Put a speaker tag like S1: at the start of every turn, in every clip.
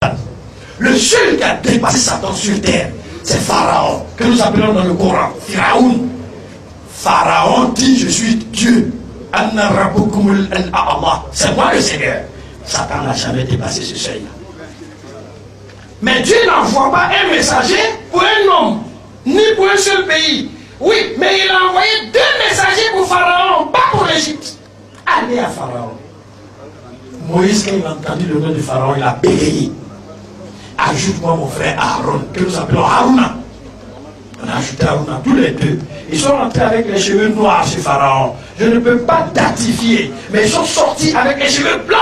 S1: Satan. Le seul qui a dépassé Satan sur terre, c'est Pharaon, que nous appelons dans le Coran Pharaon. Pharaon dit, je suis Dieu. C'est moi le Seigneur. Satan n'a jamais dépassé ce seuil. Mais Dieu n'envoie pas un messager pour un homme, ni pour un seul pays. Oui, mais il a envoyé 2 messagers pour Pharaon, pas pour l'Égypte. Allez à Pharaon. Moïse, quand il a entendu le nom de Pharaon, il a bégayé. Ajoute-moi mon frère Aaron, que nous appelons Haruna. On a ajouté Haruna, tous les 2. Ils sont rentrés avec les cheveux noirs chez Pharaon. Je ne peux pas datifier, mais ils sont sortis avec les cheveux blancs.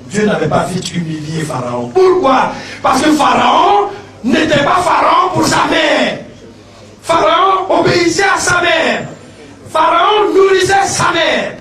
S1: Dieu n'avait pas vite humilié Pharaon. Pourquoi? Parce que Pharaon n'était pas Pharaon pour sa mère. Pharaon obéissait à sa mère. Pharaon nourrissait sa mère.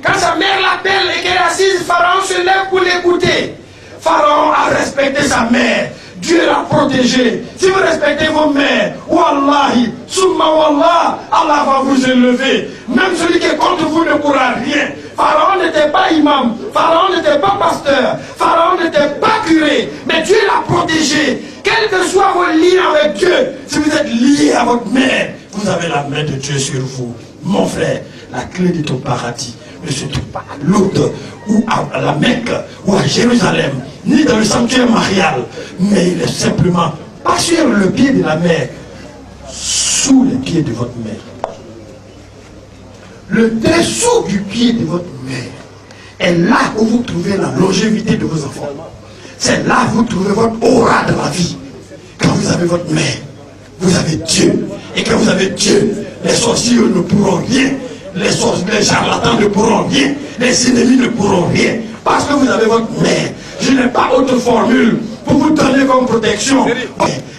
S1: Quand sa mère l'appelle et qu'elle est assise, Pharaon se lève pour l'écouter. Pharaon a respecté sa mère. Dieu l'a protégé. Si vous respectez vos mères, Wallahi, Summa Wallah, Allah va vous élever. Même celui qui est contre vous ne pourra rien. Pharaon n'était pas imam, Pharaon n'était pas pasteur, Pharaon n'était pas curé, mais Dieu l'a protégé. Quels que soient vos liens avec Dieu, si vous êtes lié à votre mère, vous avez la main de Dieu sur vous. Mon frère, la clé de ton paradis ne se trouve pas à Lourdes ou à la Mecque ou à Jérusalem, ni dans le sanctuaire marial, mais il est simplement pas sur le pied de la mère, sous les pieds de votre mère. Le dessous du pied de votre mère est là où vous trouvez la longévité de vos enfants. C'est là où vous trouvez votre aura de la vie. Quand vous avez votre mère, vous avez Dieu. Et quand vous avez Dieu, les sorciers ne pourront rien. Les charlatans ne pourront rien. Les ennemis ne pourront rien. Parce que vous avez votre mère. Je n'ai pas autre formule pour vous donner comme protection.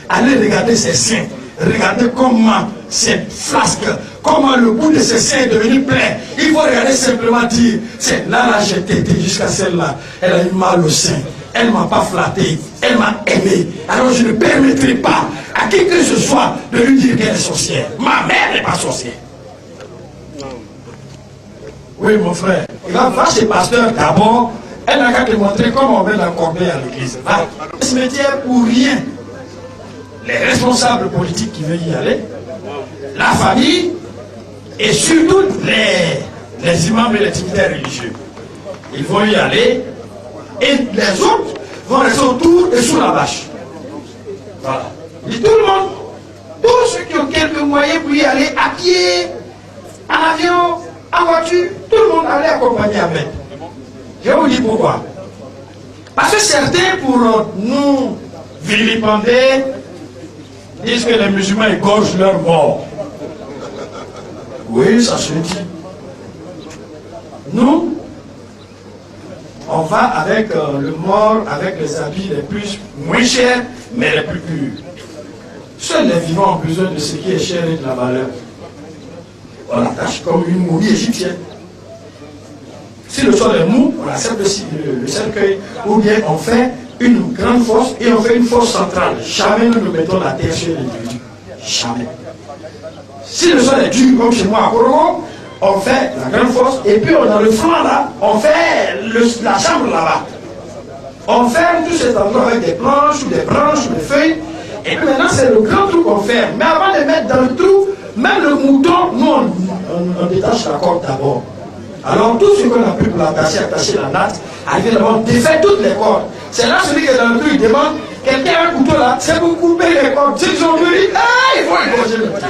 S1: Allez regarder ces seins. Regardez comment ces flasques, comment le bout de ces seins est devenu plein. Il faut regarder simplement dire, c'est là j'ai tété jusqu'à celle-là. Elle a eu mal au sein. Elle ne m'a pas flatté. Elle m'a aimé. Alors je ne permettrai pas à qui que ce soit de lui dire qu'elle est sorcière. Ma mère n'est pas sorcière. Oui, mon frère. Va chez pasteur d'abord. Elle n'a qu'à te montrer comment on met la corbeille à l'église. Va. Ce métier pour rien. Les responsables politiques qui veulent y aller, la famille et surtout les imams et les dignitaires religieux. Ils vont y aller et les autres vont rester autour et sous la bâche. Voilà. Et tout le monde, tous ceux qui ont quelques moyens pour y aller à pied, en avion, en voiture, tout le monde allait accompagner Ahmed. Je vais vous dire pourquoi. Parce que certains, pour nous vilipender, disent que les musulmans égorgent leurs morts. Oui, ça se dit. Nous, on va avec le mort, avec les habits les plus moins chers, mais les plus purs. Seuls les vivants ont besoin de ce qui est cher et de la valeur. On l'attache comme une momie égyptienne. Si le sol est mou, on accepte le cercueil, ou bien on fait une grande fosse et on fait une fosse centrale. Jamais nous ne mettons la terre sur l'individu. Jamais. Si le sol est dur, comme chez moi à Korogo, on fait la grande fosse et puis dans le flanc là, on fait la chambre là-bas. On ferme tout cet endroit avec des planches ou des branches ou des feuilles. Et puis maintenant c'est le grand trou qu'on ferme. Mais avant de mettre dans le trou, même le mouton, nous on détache la corde d'abord. Alors tout ce qu'on a pu pour l'attacher, attacher la natte, arriver là-bas, on défait toutes les cordes. C'est là celui qui est dans le trou, il demande, quelqu'un a un couteau là, c'est pour couper les cordes. Ceux qui ont vu, il faut égorger le truc.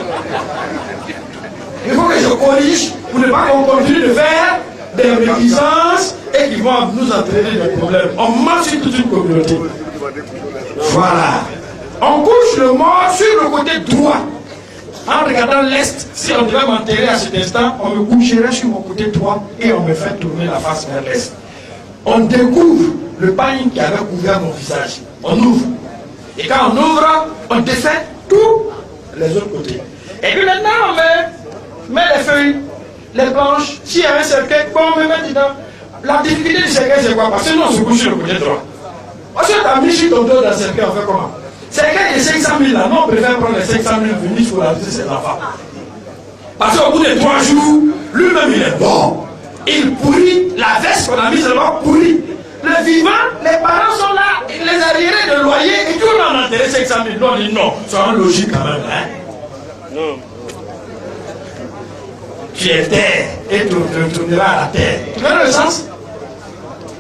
S1: Il faut que je corrige pour ne pas qu'on continue de faire des réticences et qui vont nous entraîner des problèmes. On marche sur toute une communauté. Voilà. On couche le mort sur le côté droit. En regardant l'est, si on devait m'enterrer à cet instant, on me coucherait sur mon côté droit et on me fait tourner la face vers l'est. On découvre le pagne qui avait couvert mon visage. On ouvre. Et quand on ouvre, on défait tous les autres côtés. Et puis maintenant, on met les feuilles, les planches. S'il y a un cercueil, bon, on me met dedans. La difficulté du cercueil, c'est quoi? Parce que nous, on se couche sur le côté droit. Ensuite, tu as mis sur ton dos dans le cercueil, on fait comment? C'est quelqu'un de 500 000 là, non, on préfère prendre les 500 000 venir pour la vie de ses enfants. Parce qu'au bout de 3 jours, lui-même il est bon. Il pourrit, la veste qu'on a mise là-bas pourrit. Le vivant, les parents sont là, les arriérés 500 000. Non, dit non, soyons logique quand même. Hein?
S2: Non.
S1: Tu es terre et tu retourneras à la terre. Tu vois le sens?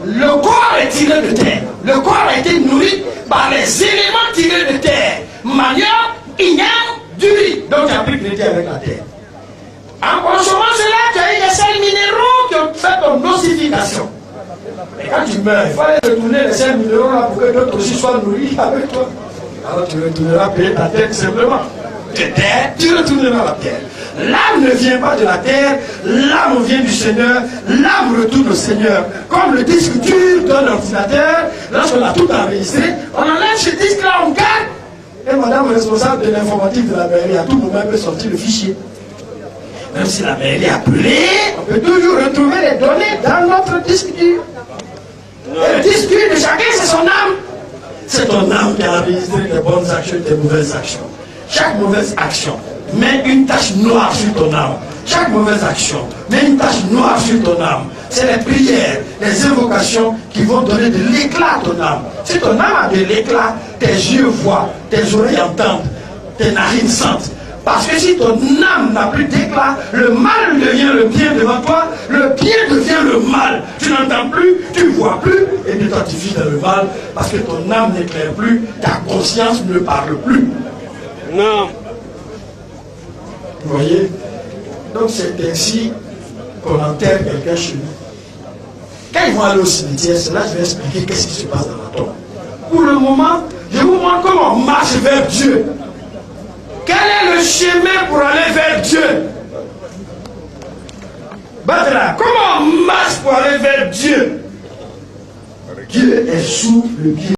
S1: Le corps est tiré de terre. Le corps a été nourri par les éléments tirés de terre. Manioc, igname, du riz. Donc tu as pris crédit avec la terre. En consommant cela, tu as eu des sels minéraux qui ont fait ton ossification. Et quand tu meurs, il fallait retourner les sels minéraux là pour que d'autres aussi soient nourris avec toi. Alors tu retourneras payer ta tête simplement. De terre, tu retourneras à la terre. L'âme ne vient pas de la terre, l'âme vient du Seigneur, l'âme retourne au Seigneur. Comme le disque dur d'un ordinateur, lorsqu'on a tout enregistré, on enlève ce disque-là, on garde. Et madame responsable de l'informatique de la mairie, à tout moment, elle peut sortir le fichier. Même si la mairie est appelée, on peut toujours retrouver les données dans notre disque dur. Et le disque dur de chacun, c'est son âme. C'est ton âme qui a enregistré tes bonnes actions et tes mauvaises actions. Chaque mauvaise action met une tache noire sur ton âme. Chaque mauvaise action met une tache noire sur ton âme. C'est les prières, les invocations qui vont donner de l'éclat à ton âme. Si ton âme a de l'éclat, tes yeux voient, tes oreilles entendent, tes narines sentent. Parce que si ton âme n'a plus d'éclat, le mal devient le bien devant toi, le bien devient le mal. Tu n'entends plus, tu ne vois plus, et tu t'identifies dans le mal, parce que ton âme n'éclaire plus, ta conscience ne parle plus.
S2: Non.
S1: Vous voyez? Donc c'est ainsi qu'on enterre quelqu'un chez nous. Quand ils vont aller au cimetière, c'est là que je vais expliquer qu'est-ce qui se passe dans la tombe. Pour le moment, je vous montre comment on marche vers Dieu. Quel est le chemin pour aller vers Dieu? Badra, comment on marche pour aller vers Dieu? Dieu est sous le pied.